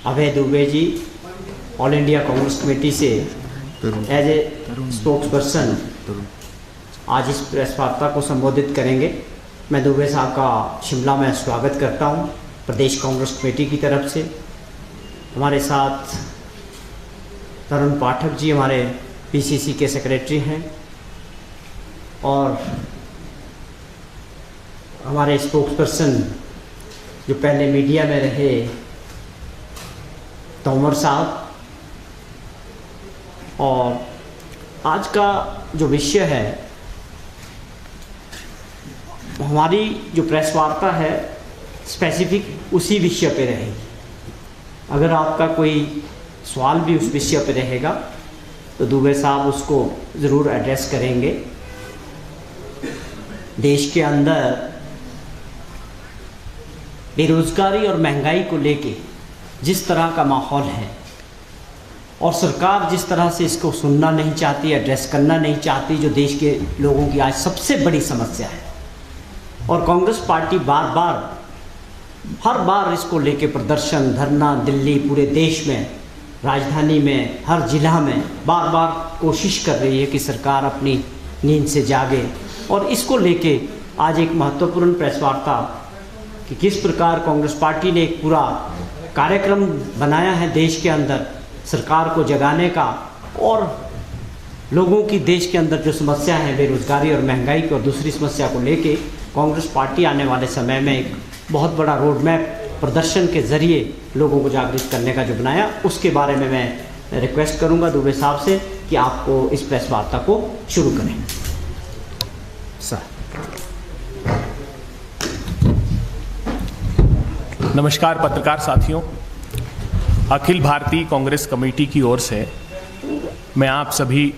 अभय Dubey ji all India Congress committee से as a spokes person आज इस प्रेस वार्ता को संबोधित करेंगे। मैं दुबे साहब का शिमला में स्वागत करता हूं प्रदेश कांग्रेस कमेटी की तरफ से। हमारे साथ तरुण पाठक जी हमारे पीसीसी के सेक्रेटरी हैं और हमारे स्पोक्स पर्सन जो पहले मीडिया में रहे तोमर साहब। और आज का जो विषय है, हमारी जो प्रेस वार्ता है स्पेसिफिक उसी विषय पे रहेगी। अगर आपका कोई सवाल भी उस विषय पे रहेगा तो दुबे साहब उसको ज़रूर एड्रेस करेंगे। देश के अंदर बेरोजगारी और महंगाई को लेके जिस तरह का माहौल है और सरकार जिस तरह से इसको सुनना नहीं चाहती, एड्रेस करना नहीं चाहती, जो देश के लोगों की आज सबसे बड़ी समस्या है, और कांग्रेस पार्टी हर बार इसको लेके प्रदर्शन, धरना, दिल्ली, पूरे देश में, राजधानी में, हर जिला में बार कोशिश कर रही है कि सरकार अपनी नींद से जागे। और इसको लेके आज एक महत्वपूर्ण प्रेस वार्ता कि किस प्रकार कांग्रेस पार्टी ने एक पूरा कार्यक्रम बनाया है देश के अंदर सरकार को जगाने का, और लोगों की देश के अंदर जो समस्या है बेरोजगारी और महंगाई की और दूसरी समस्या को लेके कांग्रेस पार्टी आने वाले समय में एक बहुत बड़ा रोड मैप प्रदर्शन के ज़रिए लोगों को जागृत करने का जो बनाया, उसके बारे में मैं रिक्वेस्ट करूंगा दुबे साहब से कि आपको इस प्रेस वार्ता को शुरू करें। सर। नमस्कार पत्रकार साथियों, अखिल भारतीय कांग्रेस कमेटी की ओर से मैं आप सभी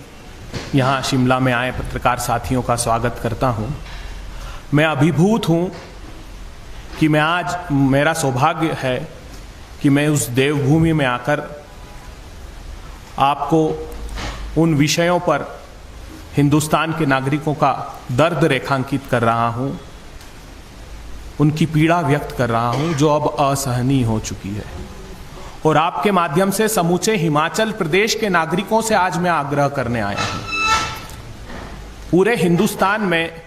यहाँ शिमला में आए पत्रकार साथियों का स्वागत करता हूँ। मैं अभिभूत हूँ कि मेरा सौभाग्य है कि मैं उस देवभूमि में आकर आपको उन विषयों पर हिंदुस्तान के नागरिकों का दर्द रेखांकित कर रहा हूँ, उनकी पीड़ा व्यक्त कर रहा हूँ जो अब असहनीय हो चुकी है। और आपके माध्यम से समूचे हिमाचल प्रदेश के नागरिकों से आज मैं आग्रह करने आया हूँ। पूरे हिंदुस्तान में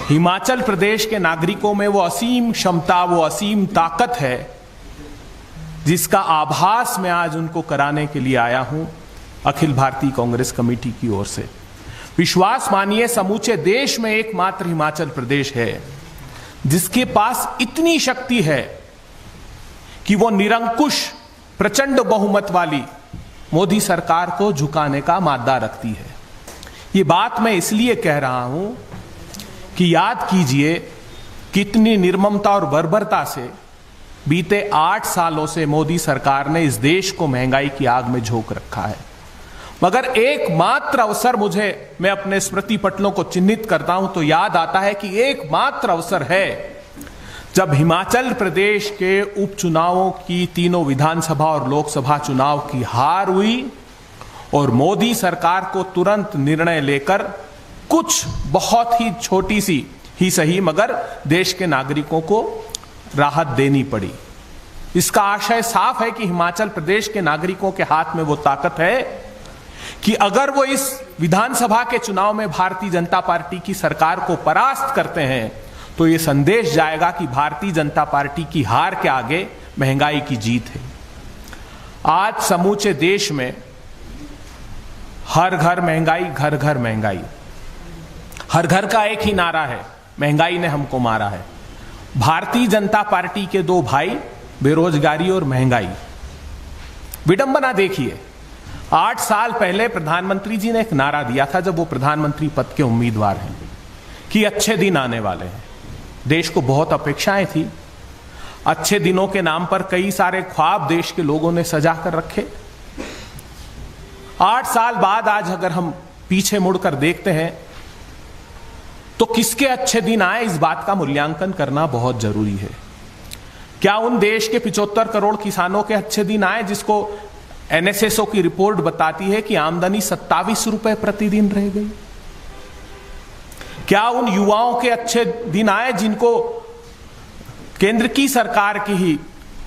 हिमाचल प्रदेश के नागरिकों में वो असीम क्षमता, वो असीम ताकत है जिसका आभास मैं आज उनको कराने के लिए आया हूँ अखिल भारतीय कांग्रेस कमेटी की ओर से। विश्वास मानिए, समूचे देश में एकमात्र हिमाचल प्रदेश है जिसके पास इतनी शक्ति है कि वो निरंकुश प्रचंड बहुमत वाली मोदी सरकार को झुकाने का मादा रखती है। ये बात मैं इसलिए कह रहा हूं कि याद कीजिए कितनी निर्ममता और बर्बरता से बीते 8 सालों से मोदी सरकार ने इस देश को महंगाई की आग में झोंक रखा है। मगर एकमात्र अवसर मैं अपने स्मृति पटलों को चिन्हित करता हूं तो याद आता है कि एकमात्र अवसर है जब हिमाचल प्रदेश के उपचुनावों की तीनों विधानसभा और लोकसभा चुनाव की हार हुई और मोदी सरकार को तुरंत निर्णय लेकर कुछ बहुत ही छोटी सी ही सही मगर देश के नागरिकों को राहत देनी पड़ी। इसका आशय साफ है कि हिमाचल प्रदेश के नागरिकों के हाथ में वो ताकत है कि अगर वो इस विधानसभा के चुनाव में भारतीय जनता पार्टी की सरकार को परास्त करते हैं तो ये संदेश जाएगा कि भारतीय जनता पार्टी की हार के आगे महंगाई की जीत है। आज समूचे देश में हर घर महंगाई, घर घर महंगाई। हर घर का एक ही नारा है, महंगाई ने हमको मारा है। भारतीय जनता पार्टी के दो भाई, बेरोजगारी और महंगाई। विडंबना देखिए, 8 साल पहले प्रधानमंत्री जी ने एक नारा दिया था जब वो प्रधानमंत्री पद के उम्मीदवार हैं कि अच्छे दिन आने वाले हैं। देश को बहुत अपेक्षाएं थी। अच्छे दिनों के नाम पर कई सारे ख्वाब देश के लोगों ने सजा कर रखे। 8 साल बाद आज अगर हम पीछे मुड़कर देखते हैं तो किसके अच्छे दिन आए, इस बात का मूल्यांकन करना बहुत जरूरी है। क्या उन देश के 75 करोड़ किसानों के अच्छे दिन आए जिसको एनएसएसओ की रिपोर्ट बताती है कि आमदनी 27 रुपए प्रतिदिन रह गई? क्या उन युवाओं के अच्छे दिन आए जिनको केंद्र की सरकार की ही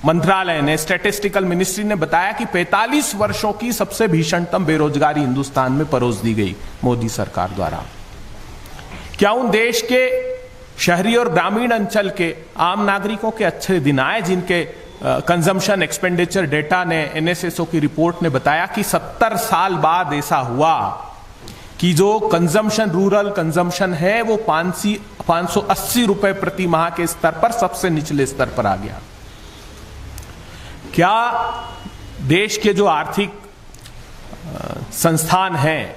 मंत्रालय ने, स्टैटिस्टिकल मिनिस्ट्री ने बताया कि 45 वर्षों की सबसे भीषणतम बेरोजगारी हिंदुस्तान में परोस दी गई मोदी सरकार द्वारा। क्या उन देश के शहरी और ग्रामीण अंचल के आम नागरिकों के अच्छे दिन आए, जिनके कंजम्पशन एक्सपेंडिचर डेटा ने, एनएसएसओ की रिपोर्ट ने बताया कि 70 साल बाद ऐसा हुआ कि जो कंजम्पशन, रूरल कंजम्पशन है वो 580 रुपए प्रति माह के स्तर पर सबसे निचले स्तर पर आ गया। क्या देश के जो आर्थिक संस्थान हैं,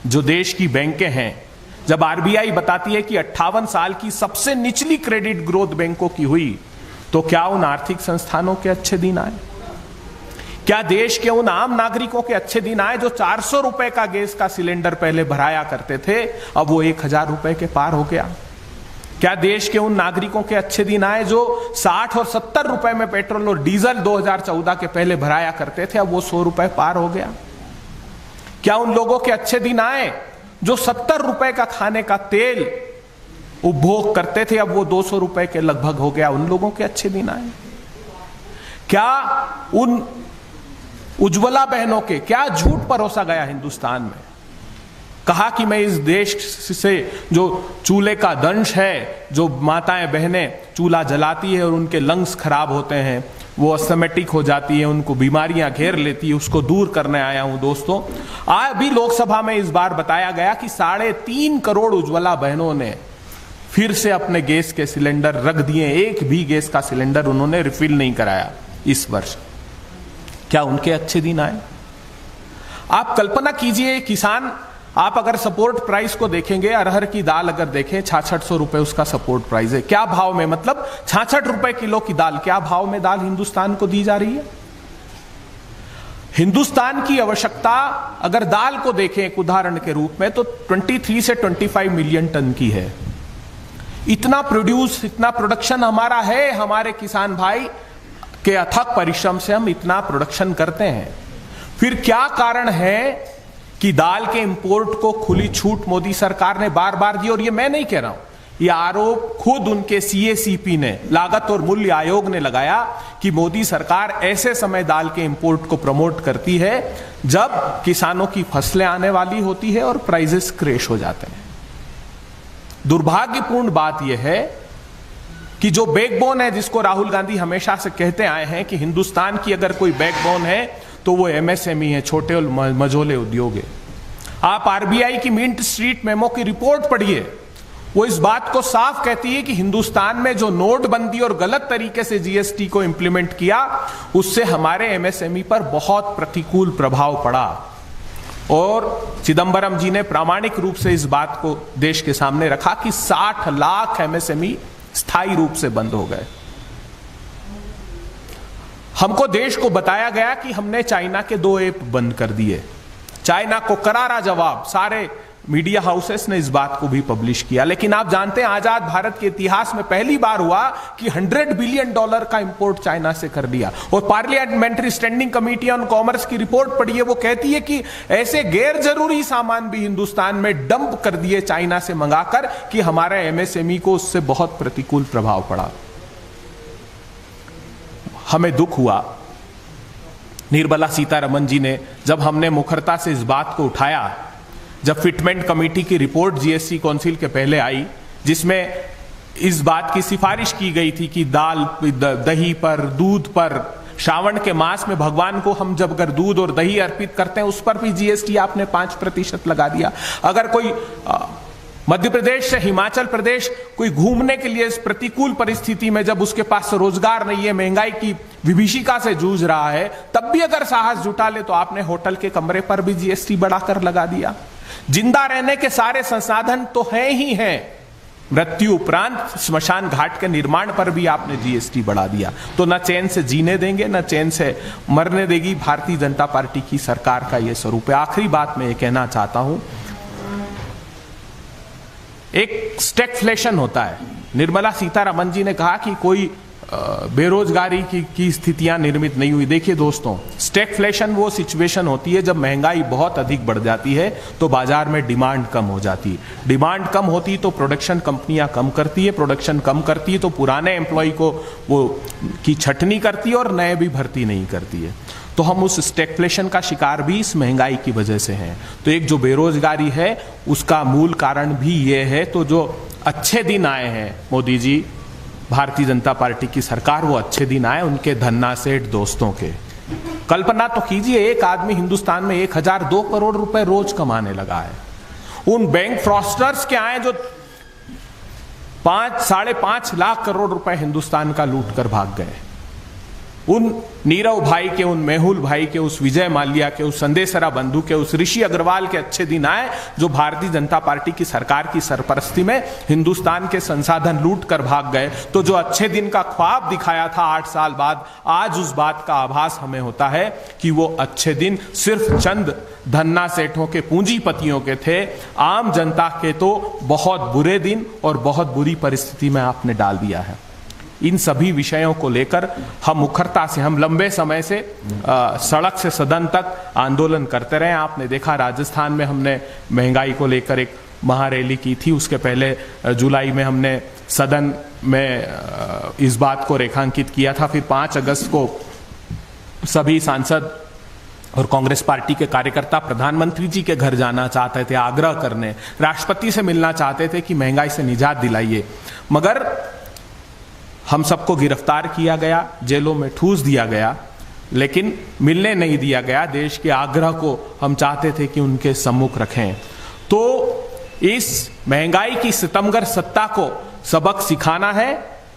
जो देश की बैंकें हैं, जब आरबीआई बताती है कि 58 साल की सबसे निचली क्रेडिट ग्रोथ बैंकों की हुई, तो क्या उन आर्थिक संस्थानों के अच्छे दिन आए? क्या देश के उन आम नागरिकों के अच्छे दिन आए जो 400 रुपए का गैस का सिलेंडर पहले भराया करते थे, अब वो 1000 रुपए के पार हो गया? क्या देश के उन नागरिकों के अच्छे दिन आए जो 60 और 70 रुपए में पेट्रोल और डीजल 2014 के पहले भराया करते थे, अब वो 100 रुपए पार हो गया? क्या उन लोगों के अच्छे दिन आए जो 70 रुपए का खाने का तेल उपभोग करते थे, अब वो 200 रुपए के लगभग हो गया? उन लोगों के अच्छे दिन आए? क्या उन उज्ज्वला बहनों के, क्या झूठ परोसा गया हिंदुस्तान में? कहा कि मैं इस देश से जो चूल्हे का दंश है, जो माताएं बहनें चूल्हा जलाती है और उनके लंग्स खराब होते हैं, वो अस्थमेटिक हो जाती है, उनको बीमारियां घेर लेती है, उसको दूर करने आया हूं दोस्तों। आज भी लोकसभा में इस बार बताया गया कि 3.5 करोड़ उज्ज्वला बहनों ने फिर से अपने गैस के सिलेंडर रख दिए। एक भी गैस का सिलेंडर उन्होंने रिफिल नहीं कराया इस वर्ष। क्या उनके अच्छे दिन आए? आप कल्पना कीजिए, किसान, आप अगर सपोर्ट प्राइस को देखेंगे, अरहर की दाल अगर देखें, 6600 रुपए उसका सपोर्ट प्राइस है। क्या भाव में, मतलब 66 रुपए किलो की दाल, क्या भाव में दाल हिंदुस्तान को दी जा रही है? हिंदुस्तान की आवश्यकता अगर दाल को देखें एक उदाहरण के रूप में, तो 23 से 25 मिलियन टन की है। इतना प्रोडक्शन हमारा है, हमारे किसान भाई के अथक परिश्रम से हम इतना प्रोडक्शन करते हैं। फिर क्या कारण है कि दाल के इंपोर्ट को खुली छूट मोदी सरकार ने बार बार दी? और ये मैं नहीं कह रहा हूं, ये आरोप खुद उनके सीएसीपी ने, लागत और मूल्य आयोग ने लगाया कि मोदी सरकार ऐसे समय दाल के इंपोर्ट को प्रमोट करती है जब किसानों की फसलें आने वाली होती है और प्राइसेस क्रैश हो जाते हैं। दुर्भाग्यपूर्ण बात यह है कि जो बैकबोन है, जिसको राहुल गांधी हमेशा से कहते आए हैं कि हिंदुस्तान की अगर कोई बैकबोन है तो वो एमएसएमई है, छोटे और मझोले उद्योग है। आप आरबीआई की मिंट स्ट्रीट मेमो की रिपोर्ट पढ़िए, वो इस बात को साफ कहती है कि हिंदुस्तान में जो नोटबंदी और गलत तरीके से जीएसटी को इंप्लीमेंट किया, उससे हमारे एमएसएमई पर बहुत प्रतिकूल प्रभाव पड़ा। और चिदंबरम जी ने प्रामाणिक रूप से इस बात को देश के सामने रखा कि 60 लाख एमएसएमई स्थायी रूप से बंद हो गए। हमको देश को बताया गया कि हमने चाइना के 2 ऐप बंद कर दिए। चाइना को करारा जवाब, सारे मीडिया हाउसेस ने इस बात को भी पब्लिश किया। लेकिन आप जानते हैं, आजाद भारत के इतिहास में पहली बार हुआ कि $100 बिलियन का इंपोर्ट चाइना से कर दिया। और parliamentary standing committee on commerce की रिपोर्ट पढ़िए, वो कहती है कि ऐसे गैर जरूरी सामान भी हिंदुस्तान में डंप कर दिए चाइना से मंगाकर कि हमारे एमएसएमई को उससे बहुत प्रतिकूल प्रभाव पड़ा। हमें दुख हुआ, निर्मला सीतारमण जी ने, जब हमने मुखरता से इस बात को उठाया, जब फिटमेंट कमेटी की रिपोर्ट जीएसटी काउंसिल के पहले आई, जिसमें इस बात की सिफारिश की गई थी कि दाल, दही पर, दूध पर, श्रावण के मास में भगवान को हम जब अगर दूध और दही अर्पित करते हैं, उस पर भी जीएसटी आपने 5% लगा दिया। अगर कोई मध्य प्रदेश से हिमाचल प्रदेश कोई घूमने के लिए इस प्रतिकूल परिस्थिति में, जब उसके पास रोजगार नहीं है, महंगाई की विभीषिका से जूझ रहा है, तब भी अगर साहस जुटा ले, तो आपने होटल के कमरे पर भी जीएसटी बढ़ाकर लगा दिया। जिंदा रहने के सारे संसाधन तो हैं ही हैं, मृत्यु उपरांत स्मशान घाट के निर्माण पर भी आपने जीएसटी बढ़ा दिया। तो न चैन से जीने देंगे, न चैन से मरने देगी भारतीय जनता पार्टी की सरकार का यह स्वरूप है। आखिरी बात मैं ये कहना चाहता हूं, एक स्टैगफ्लेशन होता है। निर्मला सीतारमण जी ने कहा कि कोई बेरोजगारी की स्थितियां निर्मित नहीं हुई। देखिए दोस्तों, स्टैगफ्लेशन वो सिचुएशन होती है जब महंगाई बहुत अधिक बढ़ जाती है तो बाजार में डिमांड कम हो जाती है। डिमांड कम होती तो प्रोडक्शन कंपनियां कम करती है, प्रोडक्शन कम करती है तो पुराने एम्प्लॉय को वो की छटनी करती है और नए भी भर्ती नहीं करती है। तो हम उस स्टैगफ्लेशन का शिकार भी इस महंगाई की वजह से हैं। तो एक जो बेरोजगारी है उसका मूल कारण भी ये है। तो जो अच्छे दिन आए हैं मोदी जी, भारतीय जनता पार्टी की सरकार, वो अच्छे दिन आए उनके धन्ना सेठ दोस्तों के। कल्पना तो कीजिए, एक आदमी हिंदुस्तान में 1002 करोड़ रुपए रोज कमाने लगा है। उन बैंक फ्रॉस्टर्स के आए जो 5-5.5 लाख करोड़ रुपए हिंदुस्तान का लूट कर भाग गए। उन नीरव भाई के, उन मेहुल भाई के, उस विजय माल्या के, उस संदेशरा बंधु के, उस ऋषि अग्रवाल के अच्छे दिन आए जो भारतीय जनता पार्टी की सरकार की सरपरस्ती में हिंदुस्तान के संसाधन लूट कर भाग गए। तो जो अच्छे दिन का ख्वाब दिखाया था 8 साल बाद, आज उस बात का आभास हमें होता है कि वो अच्छे दिन सिर्फ चंद धन्ना सेठों के, पूंजीपतियों के थे। आम जनता के तो बहुत बुरे दिन और बहुत बुरी परिस्थिति में आपने डाल दिया है। इन सभी विषयों को लेकर हम मुखरता से, हम लंबे समय से सड़क से सदन तक आंदोलन करते रहे। आपने देखा राजस्थान में हमने महंगाई को लेकर एक महारैली की थी। उसके पहले जुलाई में हमने सदन में इस बात को रेखांकित किया था। फिर 5 अगस्त को सभी सांसद और कांग्रेस पार्टी के कार्यकर्ता प्रधानमंत्री जी के घर जाना चाहते थे, आग्रह करने, राष्ट्रपति से मिलना चाहते थे कि महंगाई से निजात दिलाइए। मगर हम सबको गिरफ्तार किया गया, जेलों में ठूस दिया गया, लेकिन मिलने नहीं दिया गया। देश के आग्रह को हम चाहते थे कि उनके सम्मुख रखें। तो इस महंगाई की सितमगर सत्ता को सबक सिखाना है।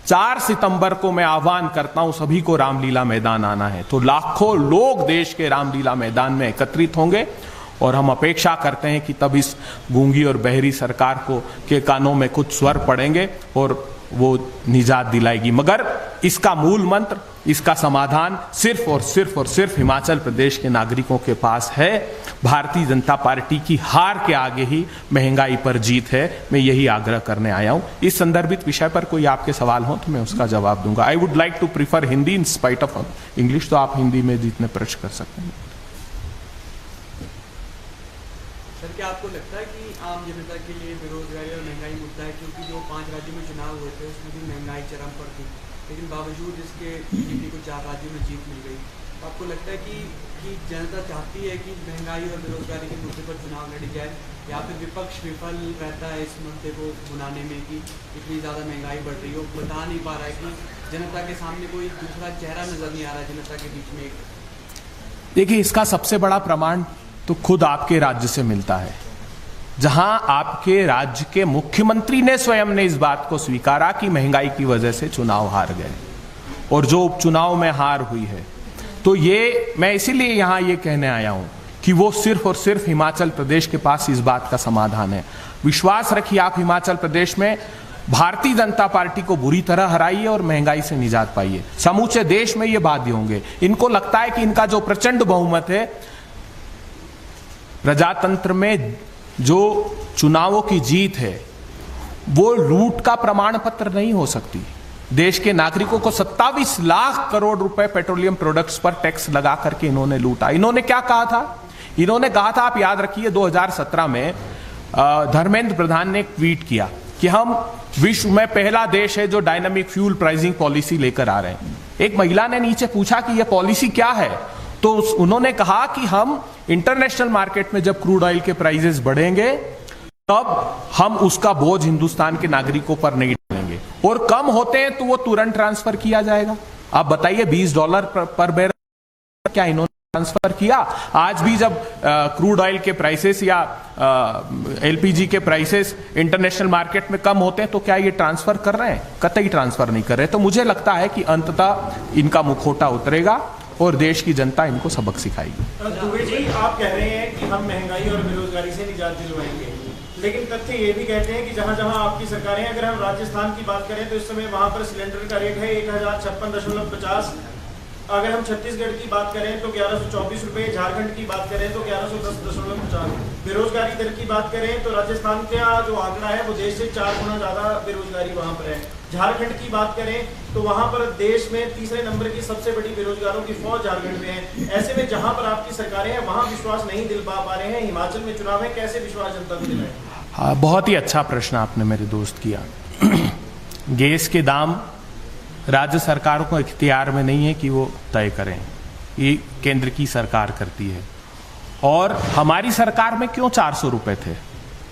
4 सितंबर को मैं आह्वान करता हूं सभी को रामलीला मैदान आना है। तो लाखों लोग देश के रामलीला मैदान में एकत्रित होंगे और हम अपेक्षा करते हैं कि तब इस गूंगी और बहरी सरकार को के कानों में कुछ स्वर पड़ेंगे और वो निजात दिलाएगी। मगर इसका मूल मंत्र, इसका समाधान सिर्फ और सिर्फ हिमाचल प्रदेश के नागरिकों के पास है। भारतीय जनता पार्टी की हार के आगे ही महंगाई पर जीत है। मैं यही आग्रह करने आया हूं। इस संदर्भित विषय पर कोई आपके सवाल हो तो मैं उसका जवाब दूंगा। I would like to prefer Hindi in spite of English, तो आप हिंदी में जितने प्रश्न कर सकते हैं। सर, क्या आपको लगता है कि आम जनता के लिए बेरोजगारी और महंगाई मुद्दा है? क्योंकि जो 5 राज्यों में चुनाव हुए थे उसमें भी महंगाई चरम पर थी, लेकिन बावजूद इसके बीजेपी को 4 राज्यों में जीत मिल गई। तो आपको लगता है कि जनता चाहती है कि महंगाई और बेरोजगारी के मुद्दे पर चुनाव लड़ी जाए, या फिर विपक्ष विफल रहता है इस मुद्दे को भुनाने में कि इतनी ज़्यादा महंगाई बढ़ रही हो, बता नहीं पा रहा है कि जनता के सामने कोई दूसरा चेहरा नजर नहीं आ रहा है जनता के बीच में? देखिए, इसका सबसे बड़ा प्रमाण तो खुद आपके राज्य से मिलता है, जहां आपके राज्य के मुख्यमंत्री ने स्वयं ने इस बात को स्वीकारा कि महंगाई की वजह से चुनाव हार गए और जो उपचुनाव में हार हुई है। तो ये मैं इसीलिए यहां ये कहने आया हूं कि वो सिर्फ और सिर्फ हिमाचल प्रदेश के पास इस बात का समाधान है। विश्वास रखिए आप हिमाचल प्रदेश में भारतीय जनता पार्टी को बुरी तरह हराइए और महंगाई से निजात पाइए। समूचे देश में ये बाध्य होंगे। इनको लगता है कि इनका जो प्रचंड बहुमत है, प्रजातंत्र में जो चुनावों की जीत है, वो लूट का प्रमाण पत्र नहीं हो सकती। देश के नागरिकों को 27 लाख करोड़ रुपए पेट्रोलियम प्रोडक्ट्स पर टैक्स लगा करके इन्होंने लूटा। इन्होंने क्या कहा था? इन्होंने कहा था, आप याद रखिए 2017 में धर्मेंद्र प्रधान ने एक ट्वीट किया कि हम विश्व में पहला देश है जो डायनामिक फ्यूल प्राइसिंग पॉलिसी लेकर आ रहे हैं। एक महिला ने नीचे पूछा कि यह पॉलिसी क्या है, तो उन्होंने कहा कि हम इंटरनेशनल मार्केट में जब क्रूड ऑयल के प्राइसेस बढ़ेंगे तब हम उसका बोझ हिंदुस्तान के नागरिकों पर नहीं डालेंगे, और कम होते हैं तो वो तुरंत ट्रांसफर किया जाएगा। आप बताइए $20 पर बैरल क्या इन्होंने ट्रांसफर किया? आज भी जब क्रूड ऑयल के प्राइसेस या एलपीजी के प्राइसेस इंटरनेशनल मार्केट में कम होते हैं तो क्या ये ट्रांसफर कर रहे हैं? कतई ट्रांसफर नहीं कर रहे। तो मुझे लगता है कि अंततः इनका मुखौटा उतरेगा और देश की जनता इनको सबक सिखाएगी। दुबे जी, आप कह रहे हैं कि हम महंगाई और बेरोजगारी से निजात दिलवाएंगे, लेकिन तथ्य ये भी कहते हैं कि जहां जहां आपकी सरकारें, अगर हम राजस्थान की बात करें तो इस समय वहां पर सिलेंडर का रेट है 1056.50। अगर हम छत्तीसगढ़ की बात करें तो 1124 रुपए, झारखंड की बात करें तो 1110.50। बेरोजगारी दर की बात करें तो राजस्थान का जो आंकड़ा है वो देश से 4 गुना ज्यादा बेरोजगारी वहां पर है। झारखंड की बात करें तो वहां पर देश में तीसरे नंबर की सबसे बड़ी बेरोजगारों की फौज झारखंड में है। ऐसे में जहां पर आपकी सरकारें हैं वहां विश्वास नहीं दिल पा रहे हैं, हिमाचल में चुनाव है, कैसे विश्वास जनता को दिलाएं? हाँ, बहुत ही अच्छा प्रश्न आपने मेरे दोस्त किया। गैस के दाम राज्य सरकारों को इख्तियार में नहीं है कि वो तय करें, ये केंद्र की सरकार करती है। और हमारी सरकार में क्यों 400 रुपए थे?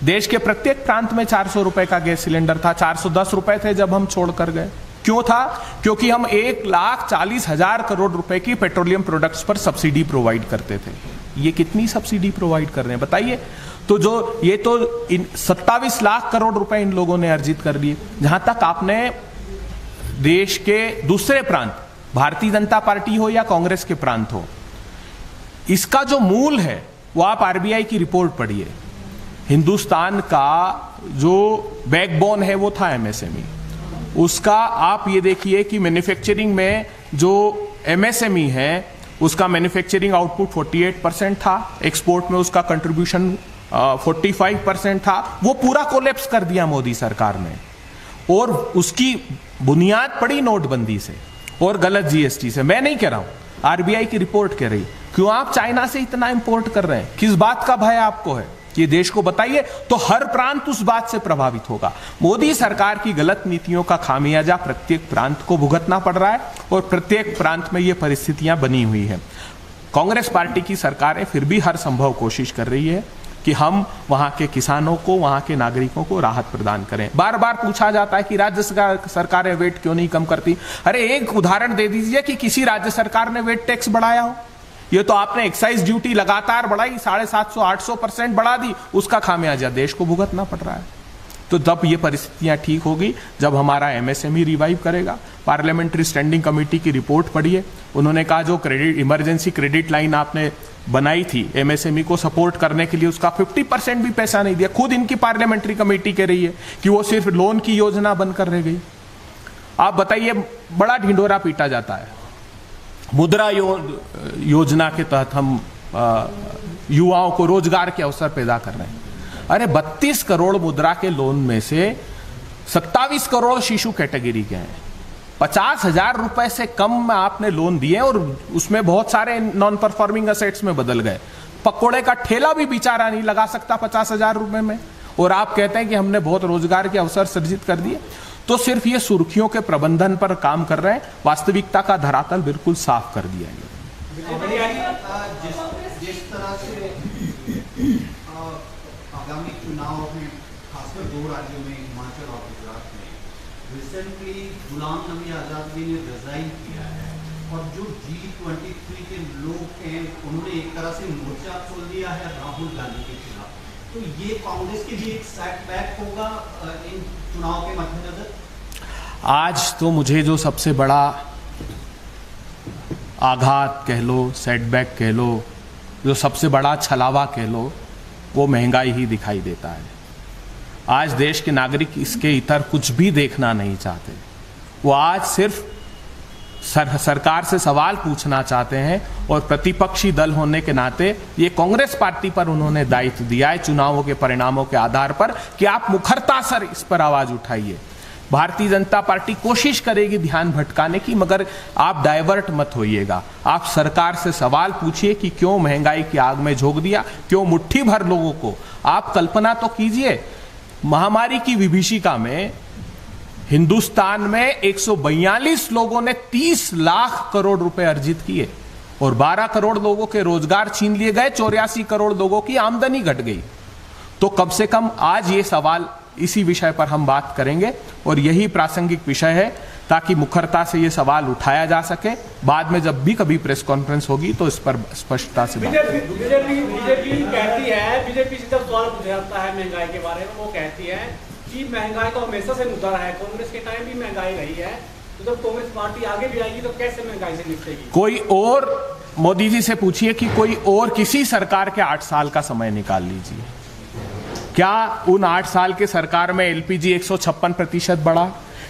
देश के प्रत्येक प्रांत में 400 रुपए का गैस सिलेंडर था, 410 रुपए थे जब हम छोड़कर गए। क्यों था? क्योंकि हम 1,40,000 करोड़ रुपए की पेट्रोलियम प्रोडक्ट्स पर सब्सिडी प्रोवाइड करते थे। ये कितनी सब्सिडी प्रोवाइड कर रहे हैं बताइए? तो जो ये तो 27 लाख करोड़ रुपए इन लोगों ने अर्जित कर लिए। जहां तक आपने देश के दूसरे प्रांत, भारतीय जनता पार्टी हो या कांग्रेस के प्रांत हो, इसका जो मूल है वो आप आरबीआई की रिपोर्ट पढ़िए। हिंदुस्तान का जो बैकबोन है वो था एमएसएमई। उसका आप ये देखिए कि मैन्युफैक्चरिंग में जो एमएसएमई है उसका मैन्युफैक्चरिंग आउटपुट 48% था, एक्सपोर्ट में उसका कंट्रीब्यूशन 45% था। वो पूरा कोलैप्स कर दिया मोदी सरकार ने, और उसकी बुनियाद पड़ी नोटबंदी से और गलत जीएसटी से। मैं नहीं कह रहा हूं, आरबीआई की रिपोर्ट कह रही। क्यों आप चाइना से इतना इंपोर्ट कर रहे हैं? किस बात का भय आपको है? ये देश को बताइए, तो हर प्रांत उस बात से प्रभावित होगा। मोदी सरकार की गलत नीतियों का खामियाजा प्रत्येक प्रांत को भुगतना पड़ रहा है और प्रत्येक प्रांत में ये परिस्थितियां बनी हुई है। कांग्रेस पार्टी की सरकारें फिर भी हर संभव कोशिश कर रही है कि हम वहां के किसानों को, वहां के नागरिकों को राहत प्रदान करें। बार बार पूछा जाता है कि राज्य सरकारें वेट क्यों नहीं कम करती। अरे एक उदाहरण दे दीजिए कि किसी राज्य सरकार ने वेट टैक्स बढ़ाया हो। ये तो आपने एक्साइज ड्यूटी लगातार बढ़ाई, 750-800% बढ़ा दी, उसका खामियाजा देश को भुगतना पड़ रहा है। तो जब ये परिस्थितियां ठीक होगी, जब हमारा एमएसएमई रिवाइव करेगा। पार्लियामेंट्री स्टैंडिंग कमेटी की रिपोर्ट पढ़िए, उन्होंने कहा जो इमरजेंसी क्रेडिट लाइन आपने बनाई थी एमएसएमई को सपोर्ट करने के लिए, उसका 50% भी पैसा नहीं दिया। खुद इनकी पार्लियामेंट्री कमेटी कह रही है कि वो सिर्फ लोन की योजना बनकर रह गई। आप बताइए, बड़ा ढिंढोरा पीटा जाता है। मुद्रा योजना के तहत हम युवाओं को रोजगार के अवसर पैदा कर रहे हैं। अरे 32 करोड़ मुद्रा के लोन में से 27 करोड़ शिशु कैटेगरी के हैं। 50,000 रुपए से कम में आपने लोन दिए और उसमें बहुत सारे नॉन परफॉर्मिंग असेट्स में बदल गए। पकोड़े का ठेला भी बेचारा नहीं लगा सकता 50,000 रुपए में, और आप कहते हैं कि हमने बहुत रोजगार के अवसर सृजित कर दिए। तो सिर्फ ये सुर्खियों के प्रबंधन पर काम कर रहे हैं, वास्तविकता का धरातल बिल्कुल साफ कर दिया है। जिस तरह से आगामी चुनाव में खासकर 2 राज्यों में, हिमाचल और गुजरात में, रिसेंटली गुलाम नबी आजाद जी ने रिजाइन किया है, और जो G23 के लोग हैं उन्होंने एक तरह से मोर्चा खोल दिया है राहुल गांधी के खिलाफ। तो ये कांग्रेस के लिए एक सेटबैक होगा इन चुनाव के मद्देनजर? आज तो मुझे जो सबसे बड़ा आघात कह लो, सेटबैक कह लो, जो सबसे बड़ा छलावा कह लो, वो महंगाई ही दिखाई देता है। आज देश के नागरिक इसके इतर कुछ भी देखना नहीं चाहते। वो आज सिर्फ सरकार से सवाल पूछना चाहते हैं, और प्रतिपक्षी दल होने के नाते ये कांग्रेस पार्टी पर उन्होंने दायित्व दिया है चुनावों के परिणामों के आधार पर कि आप मुखरता सर इस पर आवाज उठाइए। भारतीय जनता पार्टी कोशिश करेगी ध्यान भटकाने की, मगर आप डाइवर्ट मत होइएगा। आप सरकार से सवाल पूछिए कि क्यों महंगाई की आग में झोंक दिया, क्यों मुट्ठी भर लोगों को। आप कल्पना तो कीजिए, महामारी की विभीषिका में हिंदुस्तान में 142 लोगों ने 30 लाख करोड़ रुपए अर्जित किए और 12 करोड़ लोगों के रोजगार छीन लिए गए, 84 करोड़ लोगों की आमदनी घट गई। तो कम से कम आज ये सवाल, इसी विषय पर हम बात करेंगे और यही प्रासंगिक विषय है, ताकि मुखरता से ये सवाल उठाया जा सके। बाद में जब भी कभी प्रेस कॉन्फ्रेंस होगी तो इस पर स्पष्टता से बात करेंगे। बीजेपी कहती है, बीजेपी से जब सवाल पूछा जाता है महंगाई के बारे में, वो कहती है कि महंगाई तो हमेशा से मुद्दा रहा है, कांग्रेस के टाइम भी महंगाई रही है, तो जब कांग्रेस पार्टी आगे भी आएगी तो कैसे महंगाई से निपटेगी? कोई और, मोदी जी से पूछिए कि कोई और किसी सरकार के 8 साल का समय निकाल लीजिए। क्या उन 8 साल के सरकार में एलपीजी 156% बढ़ा?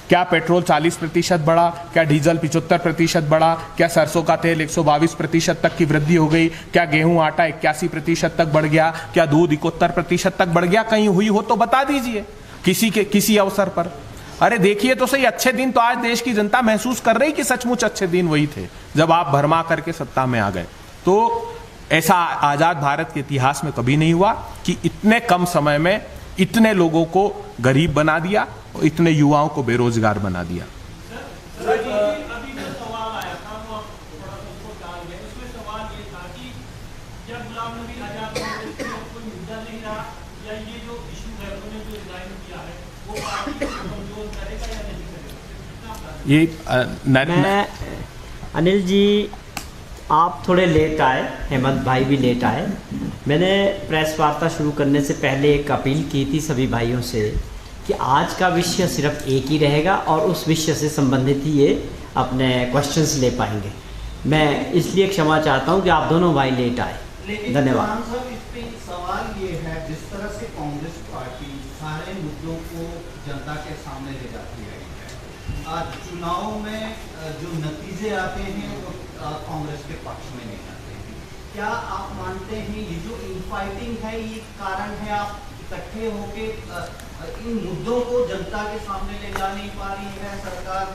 क्या पेट्रोल 40% बढ़ा? क्या डीजल 75% बढ़ा? क्या सरसों का तेल 122% तक की वृद्धि हो गई? क्या गेहूं आटा 81% तक बढ़ गया? क्या दूध 71% तक बढ़ गया? कहीं हुई हो तो बता दीजिए किसी अवसर पर। अरे देखिए तो सही, अच्छे दिन तो आज देश की जनता महसूस कर रही कि सचमुच अच्छे दिन वही थे जब आप भरमा करके सत्ता में आ गए। तो ऐसा आजाद भारत के इतिहास में कभी नहीं हुआ कि इतने कम समय में इतने लोगों को गरीब बना दिया और इतने युवाओं को बेरोजगार बना दिया। अभी जो सवाल आया था वो आप थोड़ा सा उसको टाल गए। उसमें सवाल ये था कि जब गुलाम नबी आजाद कोई मुद्दा नहीं रहा, या ये जो इशू है उन्होंने जो रिजाइन किया है वो पार्टी को कमजोर करेगा या नहीं करेगा? मैं अनिल जी, आप थोड़े लेट आए, हेमंत भाई भी लेट आए। मैंने प्रेस वार्ता शुरू करने से पहले एक अपील की थी सभी भाइयों से कि आज का विषय सिर्फ एक ही रहेगा और उस विषय से संबंधित ही ये अपने क्वेश्चंस ले पाएंगे। मैं इसलिए क्षमा चाहता हूं कि आप दोनों भाई लेट आए। धन्यवाद। साहब, इस पे सवाल ये है, जिस तरह से कांग्रेस पार्टी सारे मुद्दों को जनता के सामने ले जाती रही है, आज चुनाव में जो नतीजे आते हैं वो कांग्रेस के पक्ष में नहीं आते हैं। क्या आप मानते हैं ये जो इनफाइटिंग है ये कारण है, आप इकट्ठे होके इन मुद्दों को जनता के सामने ले जा नहीं पा रही है सरकार?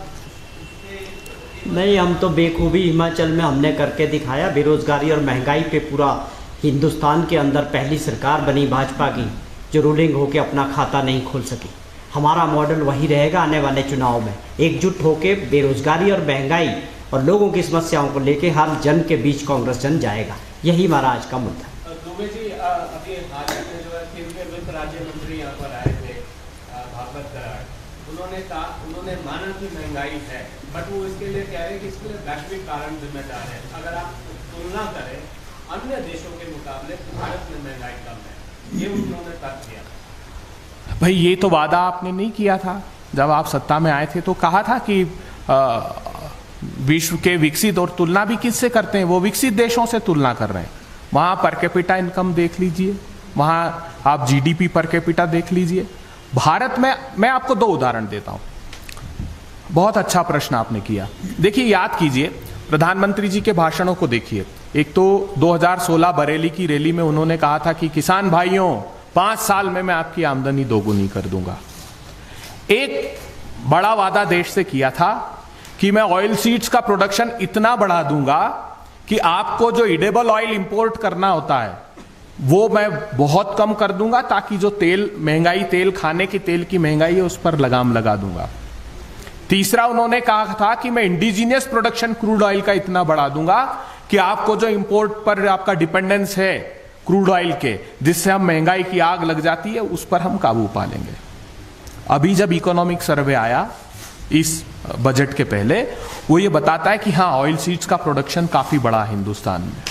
नहीं, हम तो बेखूबी हिमाचल में हमने करके दिखाया। बेरोजगारी और महंगाई पे पूरा हिंदुस्तान के अंदर पहली सरकार बनी भाजपा की जो रूलिंग होके अपना खाता नहीं खोल सकी। हमारा मॉडल वही रहेगा आने वाले चुनाव में, एकजुट होके बेरोजगारी और महंगाई और लोगों की समस्याओं को लेके हर जन के बीच कांग्रेस जन जाएगा। यही हमारा आज का मुद्दा है। दुबे जी, अभी हाल ही में जो है केंद्रीय वित्त राज्य मंत्री यहाँ पर आए थे, भागवत कराड़, उन्होंने माना कि महंगाई है, बट वो इसके लिए कह रहे हैं कि इसके लिए वैश्विक कारण जिम्मेदार है। अगर आप तुलना करें अन्य देशों के मुकाबले भारत में महंगाई कम है, ये उन्होंने तर्क दिया। भाई ये तो वादा आपने नहीं किया था जब आप सत्ता में आए थे, तो कहा था कि विश्व के विकसित, और तुलना भी किससे करते हैं, वो विकसित देशों से तुलना कर रहे हैं। वहां पर कैपिटा इनकम देख लीजिए, वहां आप जीडीपी पर कैपिटा देख लीजिए। भारत में मैं आपको दो उदाहरण देता हूं। बहुत अच्छा प्रश्न आपने किया। देखिए, याद कीजिए प्रधानमंत्री जी के भाषणों को देखिए। एक तो 2016 बरेली की रैली में उन्होंने कहा था कि किसान भाइयों 5 साल में मैं आपकी आमदनी दोगुनी कर दूंगा। एक बड़ा वादा देश से किया था कि मैं ऑयल सीड्स का प्रोडक्शन इतना बढ़ा दूंगा कि आपको जो एडिबल ऑयल इंपोर्ट करना होता है वो मैं बहुत कम कर दूंगा, ताकि जो तेल महंगाई, तेल खाने की तेल की महंगाई है उस पर लगाम लगा दूंगा। तीसरा उन्होंने कहा था कि मैं इंडिजीनियस प्रोडक्शन क्रूड ऑयल का इतना बढ़ा दूंगा कि आपको जो इंपोर्ट पर आपका डिपेंडेंस है क्रूड ऑयल के, जिससे हम महंगाई की आग लग जाती है, उस पर हम काबू पा लेंगे। अभी जब इकोनॉमिक सर्वे आया इस बजट के पहले, वो ये बताता है कि हाँ, ऑयल सीड्स का प्रोडक्शन काफी बड़ा है हिंदुस्तान में,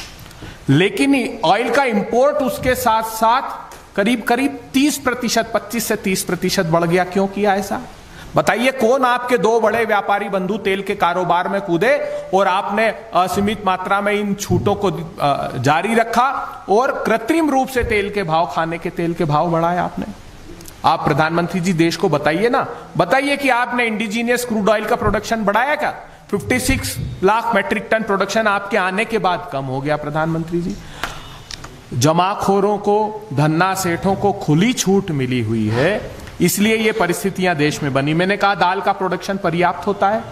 लेकिन ऑयल का इंपोर्ट उसके साथ साथ करीब करीब 30%, 25 से 30% बढ़ गया। क्यों किया ऐसा? बताइए, कौन आपके दो बड़े व्यापारी बंधु तेल के कारोबार में कूदे और आपने असीमित मात्रा में इन छूटों को जारी रखा और कृत्रिम रूप से तेल के भाव, खाने के तेल के भाव बढ़ाए आपने? आप प्रधानमंत्री जी देश को बताइए ना, बताइए कि आपने इंडिजीनियस क्रूड ऑयल का प्रोडक्शन बढ़ाया क्या? 56 लाख मेट्रिक टन प्रोडक्शन आपके आने के बाद कम हो गया। प्रधानमंत्री जी, जमाखोरों को, धन्ना सेठों को खुली छूट मिली हुई है, इसलिए ये परिस्थितियां देश में बनी। मैंने कहा दाल का प्रोडक्शन पर्याप्त होता है,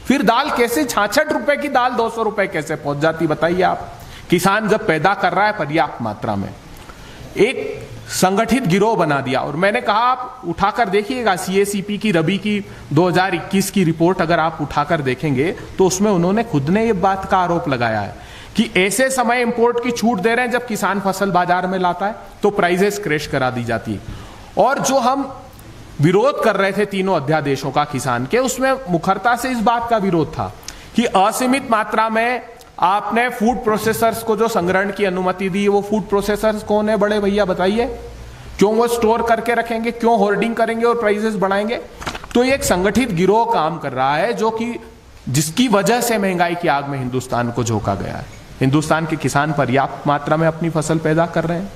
फिर दाल कैसे 66 रुपए की दाल 200 रुपए कैसे पहुंच जाती, बताइए आप? किसान जब पैदा कर रहा है पर्याप्त मात्रा में, एक संगठित गिरोह बना दिया। और मैंने कहा आप उठाकर देखिएगा सीएसीपी की रबी की 2021 की रिपोर्ट अगर आप उठाकर देखेंगे तो उसमें उन्होंने खुद ने ये बात का आरोप लगाया है कि ऐसे समय इंपोर्ट की छूट दे रहे हैं जब किसान फसल बाजार में लाता है तो प्राइजेस क्रैश करा दी जाती है। और जो हम विरोध कर रहे थे तीनों अध्यादेशों का किसान के, उसमें मुखरता से इस बात का विरोध था कि असीमित मात्रा में आपने फूड प्रोसेसर्स को जो संग्रहण की अनुमति दी, वो फूड प्रोसेसर्स कौन है बड़े भैया बताइए? क्यों वो स्टोर करके रखेंगे, क्यों होर्डिंग करेंगे और प्राइसेस बढ़ाएंगे? तो ये एक संगठित गिरोह काम कर रहा है जो कि जिसकी वजह से महंगाई की आग में हिंदुस्तान को झोंका गया है। हिंदुस्तान के किसान पर्याप्त मात्रा में अपनी फसल पैदा कर रहे हैं।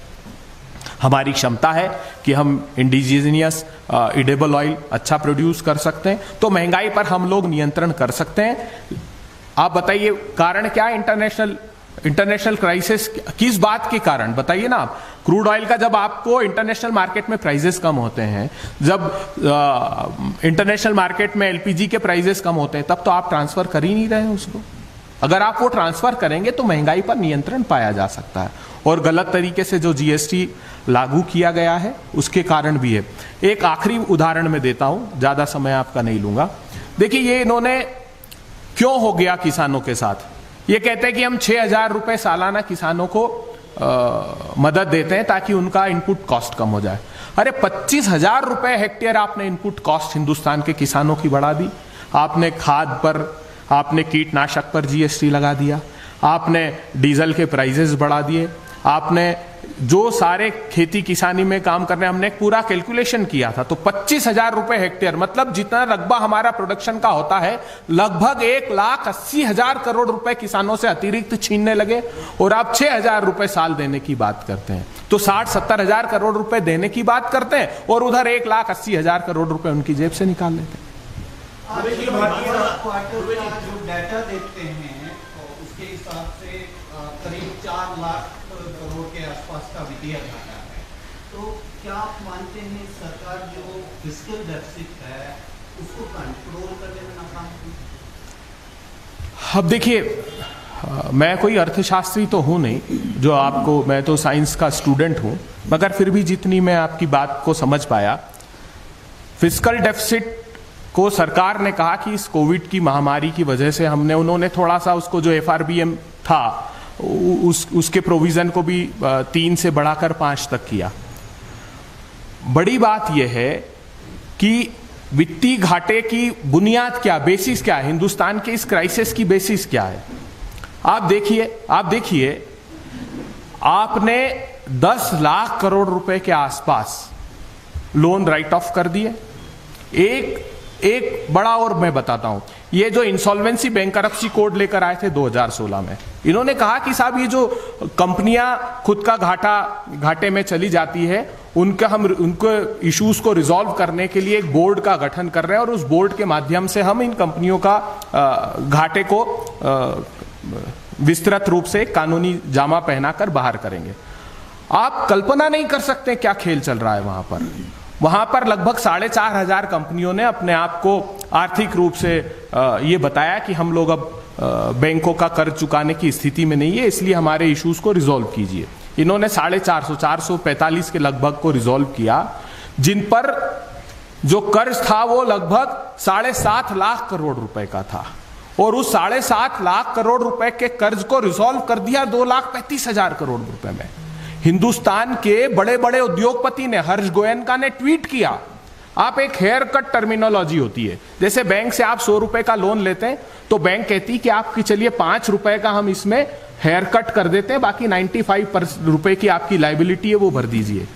हमारी क्षमता है कि हम इंडिजीनियस एडिबल ऑयल अच्छा प्रोड्यूस कर सकते हैं, तो महंगाई पर हम लोग नियंत्रण कर सकते हैं। आप बताइए कारण क्या है? इंटरनेशनल क्राइसिस किस बात के कारण बताइए ना आप? क्रूड ऑयल का जब आपको इंटरनेशनल मार्केट में प्राइजेस कम होते हैं, जब इंटरनेशनल मार्केट में एलपीजी के प्राइजेस कम होते हैं, तब तो आप ट्रांसफर कर ही नहीं रहे हैं उसको। अगर आप वो ट्रांसफर करेंगे तो महंगाई पर नियंत्रण पाया जा सकता है। और गलत तरीके से जो जीएसटी लागू किया गया है उसके कारण भी है। एक आखिरी उदाहरण मैं देता हूं, ज्यादा समय आपका नहीं लूंगा। देखिए ये इन्होंने क्यों हो गया किसानों के साथ, ये कहते हैं कि हम 6,000 रुपए सालाना किसानों को मदद देते हैं ताकि उनका इनपुट कॉस्ट कम हो जाए। अरे 25,000 रुपए हेक्टेयर आपने इनपुट कॉस्ट हिंदुस्तान के किसानों की बढ़ा दी। आपने खाद पर, आपने कीटनाशक पर जीएसटी लगा दिया, आपने डीजल के प्राइजेस बढ़ा दिए, आपने जो सारे खेती किसानी में काम कर रहे हैं, हमने एक पूरा कैलकुलेशन किया था, तो 25,000 रुपए हेक्टेयर, मतलब जितना रकबा हमारा प्रोडक्शन का होता है, लगभग 1,80,000 करोड़ रुपए किसानों से अतिरिक्त छीनने लगे। और आप 6,000 रुपए साल देने की बात करते हैं, तो 60-70,000 करोड़ रुपए देने की बात करते हैं और उधर 1,80,000 करोड़ रुपए उनकी जेब से निकाल लेते हैं। क्वार्टर का जो डाटा देखते हैं उसके हिसाब से करीब 4 लाख करोड़ के आसपास का वित्तीय घाटा है। तो क्या आप मानते हैं सरकार जो फिस्कल डेफिसिट है उसको कंट्रोल करने में नाकाम हुई? अब देखिए, मैं कोई अर्थशास्त्री तो हूं नहीं जो आपको, मैं तो साइंस का स्टूडेंट हूं, मगर फिर भी जितनी मैं आपकी बात को समझ पाया, फिस्कल डेफिसिट को सरकार ने कहा कि इस कोविड की महामारी की वजह से उन्होंने थोड़ा सा उसको जो एफआरबीएम था उसके प्रोविजन को भी 3 से बढ़ाकर 5 तक किया। बड़ी बात यह है कि वित्तीय घाटे की बुनियाद क्या, बेसिस क्या है, हिंदुस्तान के इस क्राइसिस की बेसिस क्या है। आप देखिए आपने 10 लाख करोड़ रुपए के आसपास लोन राइट ऑफ कर दिए। एक बड़ा और मैं बताता हूं, ये जो इंसॉल्वेंसी बैंकरप्सी कोड लेकर आए थे 2016 में, इन्होंने कहा कि साहब ये जो कंपनियां खुद का घाटे में चली जाती है, उनको इश्यूज को रिजॉल्व करने के लिए एक बोर्ड का गठन कर रहे हैं और उस बोर्ड के माध्यम से हम इन कंपनियों का घाटे को विस्तृत रूप से कानूनी जामा पहनाकर बाहर करेंगे। आप कल्पना नहीं कर सकते क्या खेल चल रहा है वहां पर लगभग 4,500 कंपनियों ने अपने आप को आर्थिक रूप से ये बताया कि हम लोग अब बैंकों का कर्ज चुकाने की स्थिति में नहीं है, इसलिए हमारे इश्यूज को रिजॉल्व कीजिए। इन्होंने 445 के लगभग को रिजॉल्व किया, जिन पर जो कर्ज था वो लगभग 7.5 लाख करोड़ रुपए का था, और उस 7.5 लाख करोड़ रुपए के कर्ज को रिजॉल्व कर दिया 2,35,000 करोड़ रुपए में। हिंदुस्तान के बड़े बड़े उद्योगपति ने, हर्ष गोयनका ने ट्वीट किया, आप एक हेयर कट टर्मिनोलॉजी होती है, जैसे बैंक से आप 100 रुपए का लोन लेते हैं तो बैंक कहती कि आपकी चलिए 5 रुपए का हम इसमें हेयर कट कर देते हैं, बाकी 95 रुपए की आपकी लाइबिलिटी है वो भर दीजिए।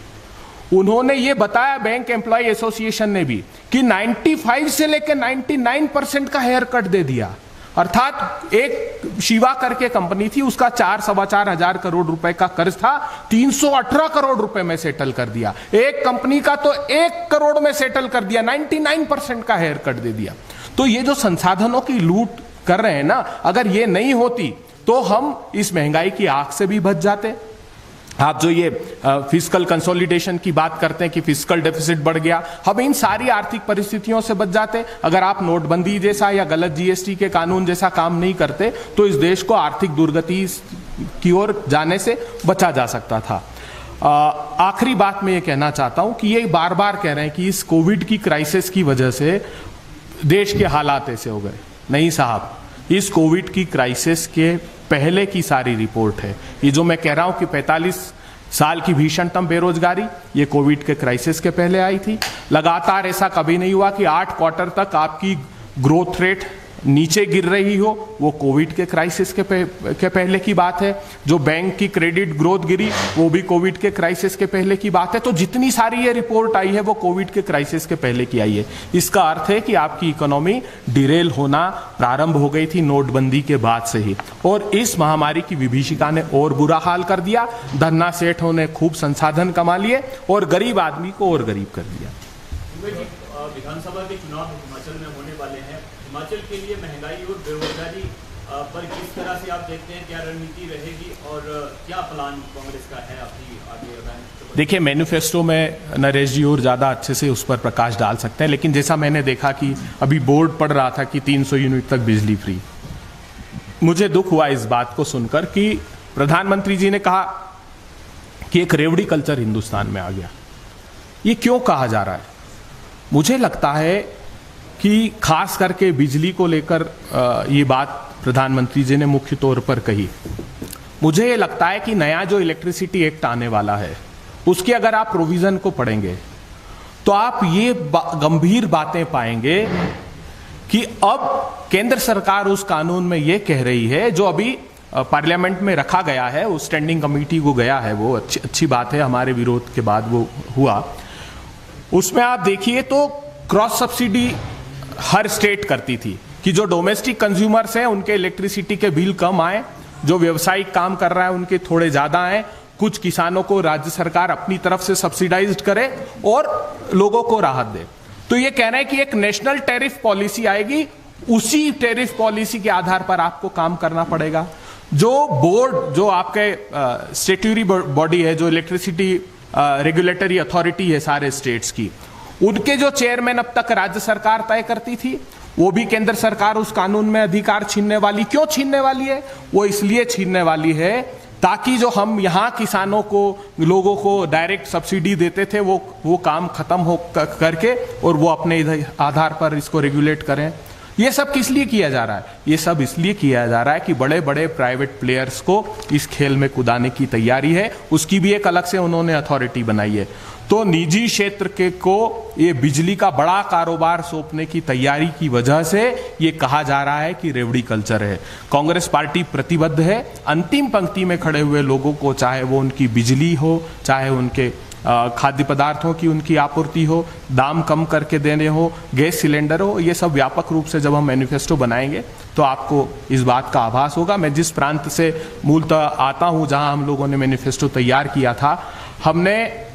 उन्होंने ये बताया, बैंक एम्प्लॉय एसोसिएशन ने भी, कि 95 से लेकर 99% का हेयर कट दे दिया। अर्थात एक शिवा करके कंपनी थी, उसका 4-4.25 हजार करोड़ रुपए का कर्ज था, 318 करोड़ रुपए में सेटल कर दिया। एक कंपनी का तो 1 करोड़ में सेटल कर दिया, 99% का हेयर कट दे दिया। तो ये जो संसाधनों की लूट कर रहे हैं ना, अगर ये नहीं होती तो हम इस महंगाई की आग से भी बच जाते। आप जो ये फिस्कल कंसोलिडेशन की बात करते हैं कि फिस्कल डेफिसिट बढ़ गया, हम इन सारी आर्थिक परिस्थितियों से बच जाते। अगर आप नोटबंदी जैसा या गलत जीएसटी के कानून जैसा काम नहीं करते तो इस देश को आर्थिक दुर्गति की ओर जाने से बचा जा सकता था। आखिरी बात मैं ये कहना चाहता हूं कि ये बार बार कह रहे हैं कि इस कोविड की क्राइसिस की वजह से देश के हालात ऐसे हो गए। नहीं साहब, इस कोविड की क्राइसिस के पहले की सारी रिपोर्ट है। ये जो मैं कह रहा हूं कि 45 साल की भीषणतम बेरोजगारी, ये कोविड के क्राइसिस के पहले आई थी। लगातार ऐसा कभी नहीं हुआ कि 8 क्वार्टर तक आपकी ग्रोथ रेट नीचे गिर रही हो, वो कोविड के क्राइसिस के पहले की बात है। जो बैंक की क्रेडिट ग्रोथ गिरी, वो भी कोविड के क्राइसिस के पहले की बात है। तो जितनी सारी ये रिपोर्ट आई है वो कोविड के क्राइसिस के पहले की आई है। इसका अर्थ है कि आपकी इकोनॉमी डिरेल होना प्रारंभ हो गई थी नोटबंदी के बाद से ही, और इस महामारी की विभीषिका ने और बुरा हाल कर दिया। धन्ना सेठों ने खूब संसाधन कमा लिए और गरीब आदमी को और गरीब कर दिया। विधानसभा के चुनाव हिमाचल में होने वाले हैं। हिमाचल के लिए महंगाई और बेरोजगारी पर किस तरह से आप देखते हैं, क्या रणनीति रहेगी और क्या प्लान कांग्रेस का है अपनी आगे? देखिए, मैनिफेस्टो में नरेश जी और ज़्यादा अच्छे से उस पर प्रकाश डाल सकते हैं, लेकिन जैसा मैंने देखा कि अभी बोर्ड पढ़ रहा था कि 300 यूनिट तक बिजली फ्री, मुझे दुख हुआ इस बात को सुनकर कि प्रधानमंत्री जी ने कहा कि एक रेवड़ी कल्चर हिंदुस्तान में आ गया। ये क्यों कहा जा रहा है? मुझे लगता है कि खास करके बिजली को लेकर ये बात प्रधानमंत्री जी ने मुख्य तौर पर कही। मुझे ये लगता है कि नया जो इलेक्ट्रिसिटी एक्ट आने वाला है, उसकी अगर आप प्रोविजन को पढ़ेंगे तो आप ये गंभीर बातें पाएंगे कि अब केंद्र सरकार उस कानून में ये कह रही है, जो अभी पार्लियामेंट में रखा गया है, उस स्टैंडिंग कमेटी को गया है, वो अच्छी बात है, हमारे विरोध के बाद वो हुआ। उसमें आप देखिए तो क्रॉस सब्सिडी हर स्टेट करती थी कि जो डोमेस्टिक कंज्यूमर्स हैं उनके इलेक्ट्रिसिटी के बिल कम आए, जो व्यवसायिक काम कर रहा है उनके थोड़े ज्यादा आए, कुछ किसानों को राज्य सरकार अपनी तरफ से सब्सिडाइज्ड करे और लोगों को राहत दे। तो ये कह रहे हैं कि एक नेशनल टैरिफ पॉलिसी आएगी, उसी टैरिफ पॉलिसी के आधार पर आपको काम करना पड़ेगा। जो बोर्ड, जो आपके स्टेट्यूटरी बॉडी है, जो इलेक्ट्रिसिटी रेगुलेटरी अथॉरिटी है सारे स्टेट्स की, उनके जो चेयरमैन अब तक राज्य सरकार तय करती थी, वो भी केंद्र सरकार उस कानून में अधिकार छीनने वाली। क्यों छीनने वाली है? वो इसलिए छीनने वाली है ताकि जो हम यहाँ किसानों को, लोगों को डायरेक्ट सब्सिडी देते थे, वो काम खत्म हो करके और वो अपने आधार पर इसको रेगुलेट करें। ये सब किस लिए किया जा रहा है? ये सब इसलिए किया जा रहा है कि बड़े बड़े प्राइवेट प्लेयर्स को इस खेल में कुदाने की तैयारी है, उसकी भी एक अलग से उन्होंने अथॉरिटी बनाई है। तो निजी क्षेत्र के को ये बिजली का बड़ा कारोबार सौंपने की तैयारी की वजह से ये कहा जा रहा है कि रेवड़ी कल्चर है। कांग्रेस पार्टी प्रतिबद्ध है अंतिम पंक्ति में खड़े हुए लोगों को, चाहे वो उनकी बिजली हो, चाहे उनके खाद्य पदार्थों की उनकी आपूर्ति हो, दाम कम करके देने हो, गैस सिलेंडर हो, ये सब व्यापक रूप से जब हम मैनिफेस्टो बनाएंगे तो आपको इस बात का आभास होगा। मैं जिस प्रांत से मूलतः आता हूं, जहां हम लोगों ने मैनिफेस्टो तैयार किया था, हमने,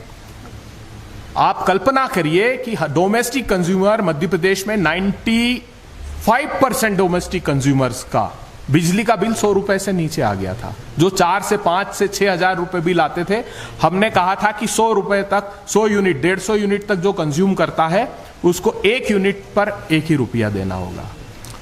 आप कल्पना करिए कि डोमेस्टिक कंज्यूमर मध्य प्रदेश में 95% डोमेस्टिक कंज्यूमर्स का बिजली का बिल 100 रुपए से नीचे आ गया था। जो 4 से 5 से 6 हजार रुपए बिल आते थे, हमने कहा था कि 100 रुपए तक, 100 यूनिट, 150 यूनिट तक जो कंज्यूम करता है उसको 1 यूनिट पर 1 ही रुपया देना होगा।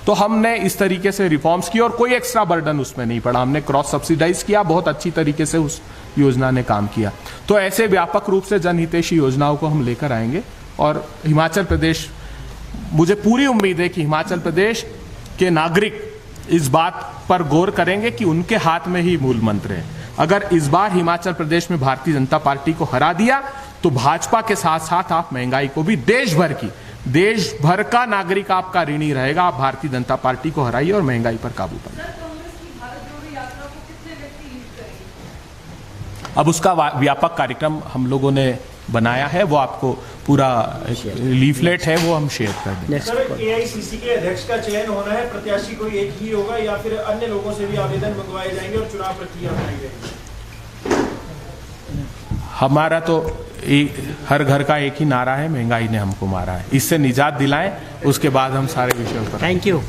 तो हमने इस तरीके से रिफॉर्म्स किए और कोई एक्स्ट्रा बर्डन उसमें नहीं पड़ा। हमने क्रॉस सब्सिडाइज किया, बहुत अच्छी तरीके से उस योजना ने काम किया। तो ऐसे व्यापक रूप से जनहितैषी योजनाओं को हम लेकर आएंगे और हिमाचल प्रदेश, मुझे पूरी उम्मीद है कि हिमाचल प्रदेश के नागरिक इस बात पर गौर करेंगे कि उनके हाथ में ही मूल मंत्र है। अगर इस बार हिमाचल प्रदेश में भारतीय जनता पार्टी को हरा दिया तो भाजपा के साथ साथ आप महंगाई को भी, देश भर का नागरिक आपका ऋणी रहेगा। आप भारतीय जनता पार्टी को हराइए और महंगाई पर काबू पाइए। अब उसका व्यापक कार्यक्रम हम लोगों ने बनाया है, वो आपको पूरा लीफलेट है, वो हम शेयर कर देंगे। सर, एआईसीसी के अध्यक्ष का चयन होना है, प्रत्याशी कोई एक ही होगा या फिर अन्य लोगों से भी आवेदन मंगवाए जाएंगे और चुनाव प्रक्रिया बनाई जाएगी? हमारा तो हर घर का एक ही नारा है, महंगाई ने हमको मारा है, इससे निजात दिलाएं, उसके बाद हम सारे विषयों पर। Thank you.